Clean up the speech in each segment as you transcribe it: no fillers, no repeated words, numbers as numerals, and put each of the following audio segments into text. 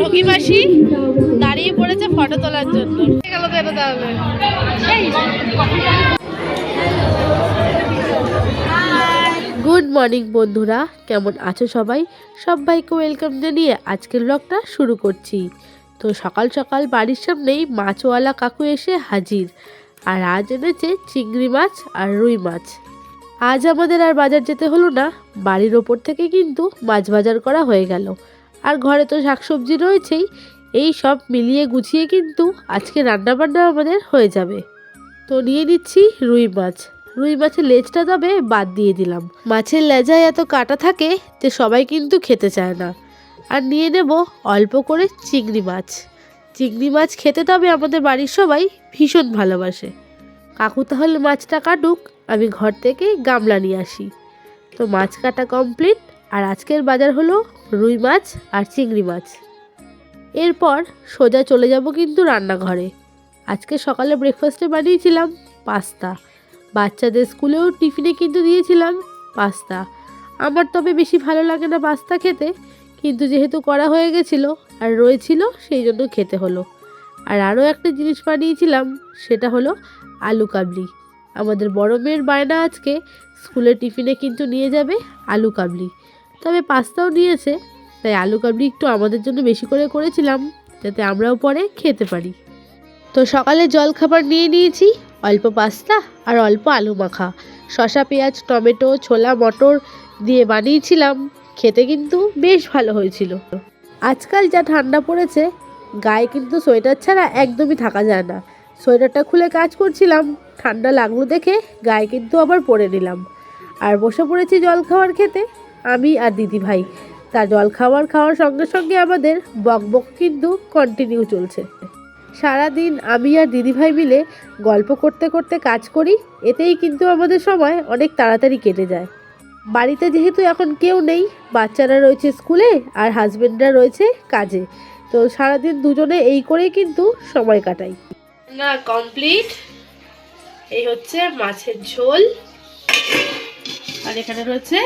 ঢকি মাসি দাঁড়িয়ে পড়েছে ফটো তোলার জন্য। গেল তো এটা তাহলে। গুড মর্নিং বন্ধুরা, কেমন আছো সবাই? সবাইকে ওয়েলকাম জানিয়ে আজকের ব্লগটা শুরু করছি। তো সকাল সকাল বাড়ির সামনেই মাছওয়ালা কাকু এসে হাজির, আর আজ এনেছে চিংড়ি মাছ আর রুই মাছ। আজ আমাদের আর বাজার যেতে হলো না, বাড়ির ওপর থেকে কিন্তু মাছ বাজার করা হয়ে গেল। আর ঘরে তো শাকসবজি রয়েছেই, এই সব মিলিয়ে গুছিয়ে কিন্তু আজকে রান্নাবান্না আমাদের হয়ে যাবে। তো নিয়ে নিচ্ছি রুই মাছ। রুই মাছের লেজটা তবে বাদ দিয়ে দিলাম, মাছের লেজায় এত কাটা থাকে যে সবাই কিন্তু খেতে চায় না। আর নিয়ে নেব অল্প করে চিংড়ি মাছ। চিংড়ি মাছ খেতে তবে আমাদের বাড়ির সবাই ভীষণ ভালোবাসে। কাকু তাহলে মাছটা কাটুক, আমি ঘর থেকে গামলা নিয়ে আসি। তো মাছ কাটা কমপ্লিট, আর আজকের বাজার হলো রুই মাছ আর চিংড়ি মাছ। এরপর সোজা চলে যাব কিন্তু রান্নাঘরে। আজকে সকালে ব্রেকফাস্টে বানিয়েছিলাম পাস্তা, বাচ্চাদের স্কুলেও টিফিনে কিন্তু দিয়েছিলাম পাস্তা। আমার তবে বেশি ভালো লাগে না পাস্তা খেতে, কিন্তু যেহেতু করা হয়ে গেছিলো আর রয়েছিল সেই জন্য খেতে হলো। আর আরও একটা জিনিস বানিয়েছিলাম, সেটা হলো আলু কাবলি। আমাদের বড় মেয়ের বায়না আজকে স্কুলের টিফিনে কিন্তু নিয়ে যাবে আলু কাবলি, তবে পাস্তাও নিয়েছে, তাই আলু কাবলি একটু আমাদের জন্য বেশি করে করেছিলাম যাতে আমরাও পরে খেতে পারি। তো সকালে জলখাবার নিয়ে নিয়েছি অল্প পাস্তা আর অল্প আলু মাখা, শসা পেঁয়াজ টমেটো ছোলা মটর দিয়ে বানিয়েছিলাম। খেতে কিন্তু বেশ ভালো হয়েছিল। আজকাল যা ঠান্ডা পড়েছে, গায়ে কিন্তু সোয়েটার ছাড়া একদমই থাকা যায় না। সোয়েটারটা খুলে কাজ করছিলাম, ঠান্ডা লাগলো দেখে গায়ে কিন্তু আবার পরে নিলাম। আর বসে পড়েছি জল খাওয়ার খেতে, আমি আর দিদি ভাই। তার জল খাওয়ার সঙ্গে সঙ্গে আমাদের বকবক কিন্তু কন্টিনিউ চলছে। সারাদিন আমি আর দিদিভাই মিলে গল্প করতে করতে কাজ করি, এতেই কিন্তু আমাদের সময় অনেক তাড়াতাড়ি কেটে যায়। বাড়িতে যেহেতু এখন কেউ নেই, বাচ্চারা রয়েছে স্কুলে আর হাজবেন্ডরা রয়েছে কাজে, তো সারাদিন দুজনে এই করেই কিন্তু সময় কাটাই। না কমপ্লিট, এই হচ্ছে মাছের ঝোল, আর এখানে রয়েছে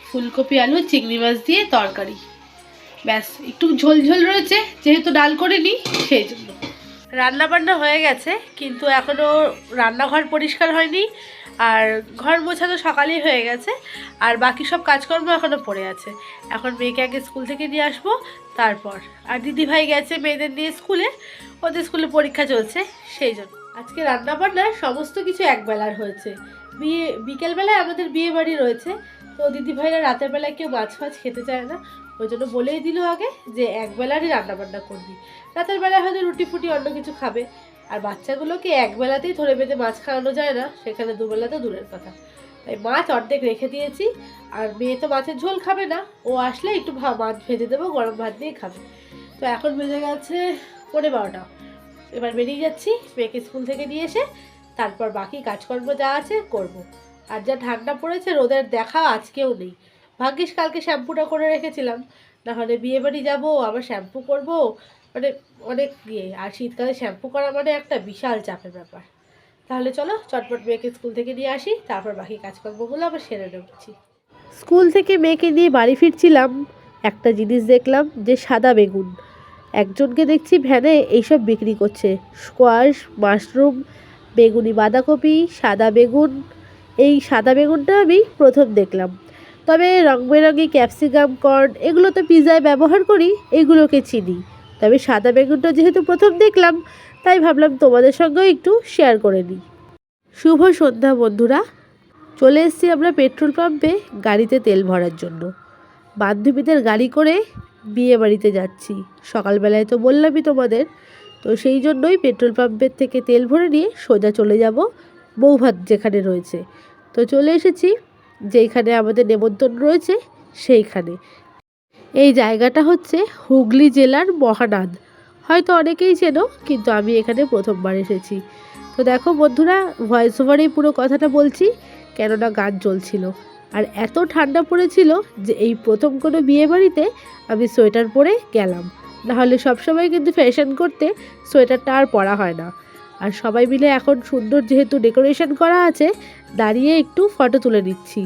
ফুলকপি আলু চিংড়ি মাছ দিয়ে তরকারি। ব্যাস, একটু ঝোল ঝোল রয়েছে যেহেতু ডাল করিনি সেই জন্য। রান্না বান্না হয়ে গেছে, কিন্তু এখনও রান্নাঘর পরিষ্কার হয়নি, আর ঘর মোছা তো সকালেই হয়ে গেছে, আর বাকি সব কাজকর্ম এখনও পড়ে আছে। এখন মেয়েকে আগে স্কুল থেকে নিয়ে আসবো, তারপর। আর দিদিভাই গেছে মেয়েদের নিয়ে স্কুলে, ওদের স্কুলে পরীক্ষা চলছে সেই জন্য। আজকে রান্না বান্নার সমস্ত কিছু একবেলার হয়েছে। বিকেলবেলায় আমাদের বিয়ে বাড়ি রয়েছে, তো দিদিভাইরা রাতের বেলায় কেউ মাছ ফাছ খেতে চায় না, ওই জন্য বলেই দিল আগে যে একবেলারই রান্নাবান্না করবি। রাতের বেলায় হয়তো রুটি ফুটি অন্য কিছু খাবে, আর বাচ্চাগুলোকে একবেলাতেই ধরে বেঁধে মাছ খাওয়ানো যায় না, সেখানে দুবেলা তো দূরের কথা। তাই মাছ অর্ধেক রেখে দিয়েছি, আর মেয়ে তো মাছের ঝোল খাবে না, ও আসলে একটু মাছ ভেজে দেবো, গরম ভাত দিয়ে খাবে। তো এখন বেজে গেছে 12:15, এবার বেরিয়ে যাচ্ছি মেয়েকে স্কুল থেকে নিয়ে এসে, তারপর বাকি কাজকর্ম যা আছে করব। আর যা ঠান্ডা পড়েছে, রোদের দেখা আজকেও নেই। ভাগ্যিস কালকে শ্যাম্পুটা করে রেখেছিলাম, নাহলে বিয়ে বাড়ি যাবো আবার শ্যাম্পু করব, মানে অনেক ইয়ে। আর শীতকালে শ্যাম্পু করা মানে একটা বিশাল চাপের ব্যাপার। তাহলে চলো চটপট মেয়েকে স্কুল থেকে নিয়ে আসি, তারপর বাকি কাজকর্মগুলো আবার সেরে নেবছি। স্কুল থেকে মেয়েকে নিয়ে বাড়ি ফিরছিলাম, একটা জিনিস দেখলাম যে সাদা বেগুন। একজনকে দেখছি ভ্যানে এইসব বিক্রি করছে, স্কোয়াশ মাশরুম বেগুনি বাঁধাকপি সাদা বেগুন। এই সাদা বেগুনটা আমি প্রথম দেখলাম, তবে রং বেরঙি ক্যাপসিকাম কর্ন এগুলো তো পিৎজায় ব্যবহার করি, এগুলোকে চিনি, তবে সাদা বেগুনটা যেহেতু প্রথম দেখলাম তাই ভাবলাম তোমাদের সঙ্গেও একটু শেয়ার করে নিই। শুভ সন্ধ্যা বন্ধুরা, চলে এসেছি আমরা পেট্রোল পাম্পে গাড়িতে তেল ভরার জন্য। বান্ধবীদের গাড়ি করে বিয়ে বাড়িতে যাচ্ছি, সকালবেলায় তো বললামই তোমাদের। তো সেই জন্যই পেট্রোল পাম্পের থেকে তেল ভরে নিয়ে সোজা চলে যাব বৌভাত যেখানে রয়েছে। তো চলে এসেছি যেইখানে আমাদের নেমন্তন্ন রয়েছে সেইখানে। এই জায়গাটা হচ্ছে হুগলি জেলার মহানাদ, হয়তো অনেকেই চেনো, কিন্তু আমি এখানে প্রথমবার এসেছি। তো দেখো বন্ধুরা, ভয়েস ওভারেই পুরো কথাটা বলছি, কেননা গান চলছিল। আর এত ঠান্ডা পড়েছিল যে এই প্রথম কোনো বিয়ে বাড়িতে আমি সোয়েটার পরে গেলাম, নাহলে সবসময় কিন্তু ফ্যাশন করতে সোয়েটারটা আর পরা হয় না। আর সবাই মিলে এখন সুন্দর যেহেতু ডেকোরেশন করা আছে, দাঁড়িয়ে একটু ফটো তুলে নিচ্ছি।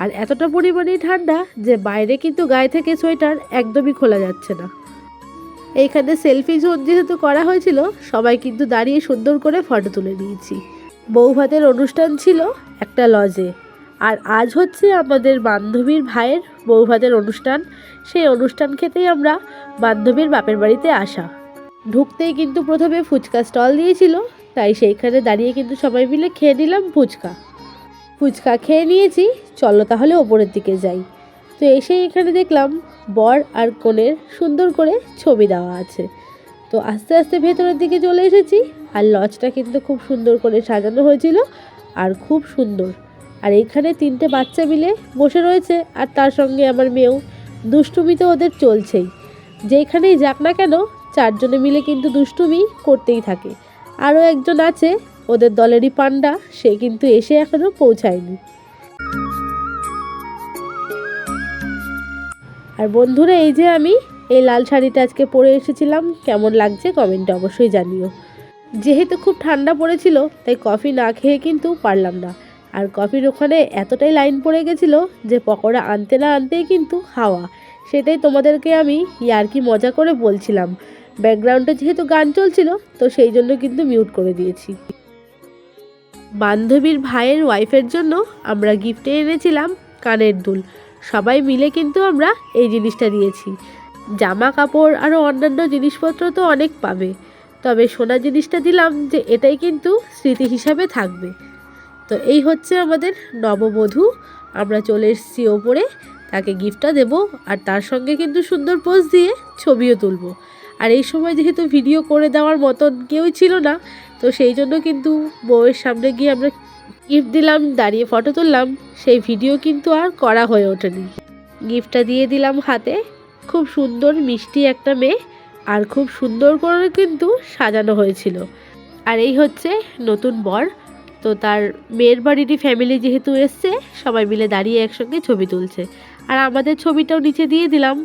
আর এতটা পরিমাণে ঠান্ডা যে বাইরে কিন্তু গায়ে থেকে সোয়েটার একদমই খোলা যাচ্ছে না। এইখানে সেলফি জোন যেহেতু করা হয়েছিল, সবাই কিন্তু দাঁড়িয়ে সুন্দর করে ফটো তুলে নিয়েছি। বৌভাতের অনুষ্ঠান ছিল একটা লজে, আর আজ হচ্ছে আমাদের বান্ধবীর ভাইয়ের বৌভাতের অনুষ্ঠান। সেই অনুষ্ঠান খেতেই আমরা বান্ধবীর বাপের বাড়িতে আসা। ঢুকতেই কিন্তু প্রথমে ফুচকা স্টল দিয়েছিল, তাই সেইখানে দাঁড়িয়ে কিন্তু সবাই মিলে খেয়ে নিলাম ফুচকা খেয়ে নিয়েছি। চলো তাহলে ওপরের দিকে যাই। তো এসে এখানে দেখলাম বর আর কনের সুন্দর করে ছবি দেওয়া আছে। তো আস্তে আস্তে ভেতরের দিকে চলে এসেছি। আর লজটা কিন্তু খুব সুন্দর করে সাজানো হয়েছিল, আর খুব সুন্দর। আর এইখানে 3টে বাচ্চা মিলে বসে রয়েছে, আর তার সঙ্গে আমার মেয়েও। দুষ্টুমি তো ওদের চলছেই, যেখানেই যাক না কেন 4 জনে মিলে কিন্তু দুষ্টুমি করতেই থাকে। আরও একজন আছে ওদের দলেরই পান্ডা, সে কিন্তু এসে এখনও পৌঁছায়নি। আর বন্ধুরা, এই যে আমি এই লাল শাড়িটা আজকে পরে এসেছিলাম, কেমন লাগছে কমেন্টে অবশ্যই জানিও। যেহেতু খুব ঠান্ডা পড়েছিল, তাই কফি না খেয়ে কিন্তু পারলাম না। আর কফির ওখানে এতটাই লাইন পড়ে গেছিলো যে পকোড়া আনতে না আনতেই কিন্তু হাওয়া। সেটাই তোমাদেরকে আমি ইয়ার্কি মজা করে বলছিলাম। ব্যাকগ্রাউন্ডে যেহেতু গান চলছিল, তো সেই জন্য কিন্তু মিউট করে দিয়েছি। বান্ধবীর ভাইয়ের ওয়াইফের জন্য আমরা গিফটে এনেছিলাম কানের দুল। সবাই মিলে কিন্তু আমরা এই জিনিসটা দিয়েছি। জামা কাপড় আরও অন্যান্য জিনিসপত্র তো অনেক পাবে, তবে সোনা জিনিসটা দিলাম যে এটাই কিন্তু স্মৃতি হিসাবে থাকবে। তো এই হচ্ছে আমাদের নববধূ। আমরা চলে এসেছি ওপরে, তাকে গিফটটা দেব, আর তার সঙ্গে কিন্তু সুন্দর পোজ দিয়ে ছবিও তুলব। আর এই সময় যেহেতু ভিডিও করে দেওয়ার মতন কেউই ছিল না, তো সেই জন্য কিন্তু বউয়ের সামনে গিয়ে আমরা গিফট দিলাম, দাঁড়িয়ে ফটো তুললাম, সেই ভিডিও কিন্তু আর করা হয়ে ওঠেনি। গিফটটা দিয়ে দিলাম হাতে। খুব সুন্দর মিষ্টি একটা মেয়ে, আর খুব সুন্দর করে কিন্তু সাজানো হয়েছিল। আর এই হচ্ছে নতুন বর। তো তার মেয়ের বাড়িরই ফ্যামিলি যেহেতু এসছে, সবাই মিলে দাঁড়িয়ে একসঙ্গে ছবি তুলছে। আর আমাদের ছবিটাও নিচে দিয়ে দিলাম,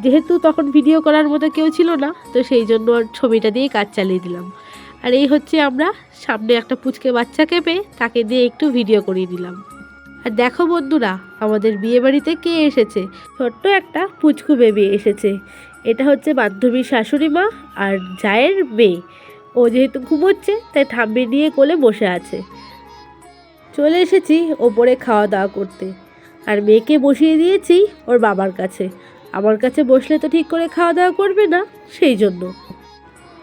যেহেতু তখন ভিডিও করার মতো কেউ ছিল না, তো সেই জন্য ছবিটা দিয়ে কাজ চালিয়ে দিলাম। আর এই হচ্ছে আমরা সামনে একটা পুচকে বাচ্চাকে পেয়ে তাকে দিয়ে একটু ভিডিও করিয়ে দিলাম। আর দেখো বন্ধুরা, আমাদের বিয়ে বাড়িতে কে এসেছে, ছোট্ট একটা পুচকু বেবি এসেছে। এটা হচ্ছে বান্ধবীর শাশুড়ি মা আর জায়ের মেয়ে। ও যেহেতু ঘুমোচ্ছে, তাই ঠাম্মি নিয়ে কোলে বসে আছে। চলে এসেছি ওপরে খাওয়া দাওয়া করতে, আর মেয়েকে বসিয়ে দিয়েছি ওর বাবার কাছে। আমার কাছে বসলে তো ঠিক করে খাওয়া দাওয়া করবে না, সেই জন্য।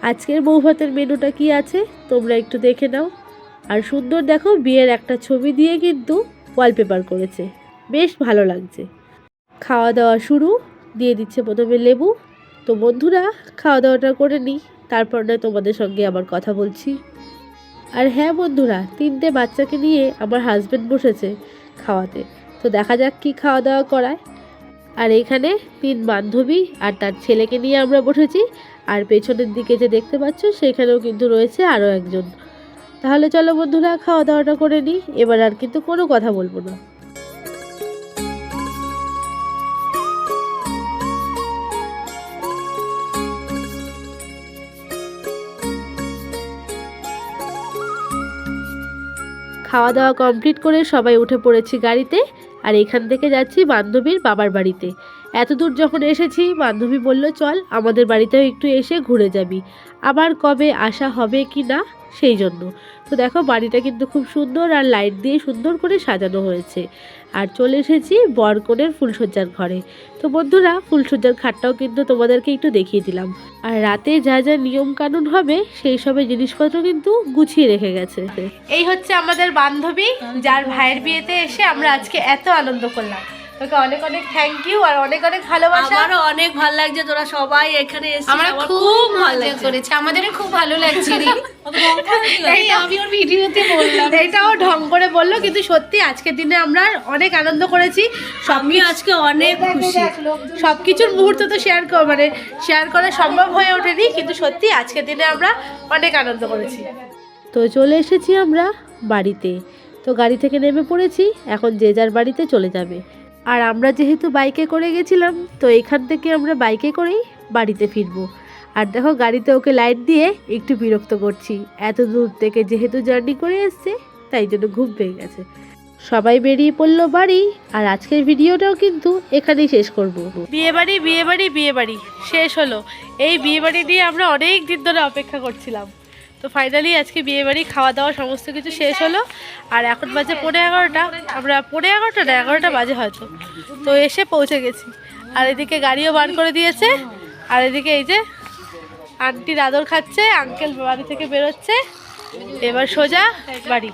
আজকের বৌভাতের মেনুটা কি আছে তোমরা একটু দেখে নাও। আর সুন্দর দেখো, বিয়ের একটা ছবি দিয়ে কিন্তু ওয়ালপেপার করেছে, বেশ ভালো লাগছে। খাওয়া দাওয়া শুরু, দিয়ে দিচ্ছে প্রথমে লেবু। তো বন্ধুরা, খাওয়া দাওয়াটা করে নিই, তারপর না তোমাদের সঙ্গে আবার কথা বলছি। আর হ্যাঁ বন্ধুরা, 3টে বাচ্চাকে নিয়ে আমার হাজব্যান্ড বসেছে খাওয়াতে। তো দেখা যাক কি খাওয়া দাওয়া করায়। আর এখানে 3 বান্ধবী আর তার ছেলেকে নিয়ে আমরা বসেছি। আর পেছনের দিকে যে দেখতে পাচ্ছ, সেখানেও কিন্তু রয়েছে আরও একজন। তাহলে চলো বন্ধুরা, খাওয়া দাওয়াটা করে নিই। এবার আর কিন্তু কোনো কথা বলবো না। খাওয়া দাওয়া কমপ্লিট করে সবাই উঠে পড়েছি গাড়িতে। আর এখান থেকে যাচ্ছি বান্ধবীর বাবার বাড়িতে। এত দূর যখন এসেছি, বান্ধবী বলল চল আমাদের বাড়িতেও একটু এসে ঘুরে যাবি। আবার কবে আসা হবে কি না, সেই জন্য। তো দেখো, বাড়িটা কিন্তু খুব সুন্দর, আর লাইট দিয়ে সুন্দর করে সাজানো হয়েছে। আর চলে এসেছি বরকনের ফুলসজ্জার ঘরে। তো বন্ধুরা, ফুলসজ্জার খাটটাও কিন্তু তোমাদেরকে একটু দেখিয়ে দিলাম। আর রাতে যা যা নিয়ম কানুন হবে, সেই সবের জিনিসপত্র কিন্তু গুছিয়ে রেখে গেছে। এই হচ্ছে আমাদের বান্ধবী, যার ভাইয়ের বিয়েতে এসে আমরা আজকে এত আনন্দ করলাম। তোকে অনেক অনেক থ্যাংক ইউ, আর অনেক অনেক ভালোবাসা। আমারও অনেক ভালো লাগছে, তোরা সবাই এখানে এসে আমরা খুব মজা করেছি, আমাদেরও খুব ভালো লাগছে রে। আমি ওর ভিডিওতে বললাম, এটাও ঢং করে বললো, কিন্তু সত্যি আজকের দিনে আমরা অনেক আনন্দ করেছি। আমি আজকে অনেক খুশি। সবকিছুর মুহূর্ত তো শেয়ার করা সম্ভব হয়ে ওঠেনি, কিন্তু সত্যি আজকের দিনে আমরা অনেক আনন্দ করেছি। তো চলে এসেছি আমরা বাড়িতে। তো গাড়ি থেকে নেমে পড়েছি, এখন যে যার বাড়িতে চলে যাবে। আর আমরা যেহেতু বাইকে করে গেছিলাম, তো এখান থেকে আমরা বাইকে করেই বাড়িতে ফিরবো। আর দেখো, গাড়িতে ওকে লাইট দিয়ে একটু বিরক্ত করছি। এত দূর থেকে যেহেতু জার্নি করে এসছে, তাই জন্য ঘুম পেয়ে গেছে। সবাই বেরিয়ে পড়লো বাড়ি। আর আজকের ভিডিওটাও কিন্তু এখানেই শেষ করব। বিয়ে বাড়ি শেষ হলো। এই বিয়ে বাড়ি নিয়ে আমরা অনেক দিন ধরে অপেক্ষা করছিলাম। তো ফাইনালি আজকে বিয়ে বাড়ি খাওয়া দাওয়া সমস্ত কিছু শেষ হলো। আর এখন বাজে 11:30। আমরা 11:30 না 11টা বাজে হয়তো। তো এসে পৌঁছে গেছি। আর এদিকে গাড়িও বার করে দিয়েছে। আর এদিকে এই যে আন্টির আদর খাচ্ছে, আঙ্কেল বাড়ি থেকে বেরোচ্ছে। এবার সোজা বাড়ি।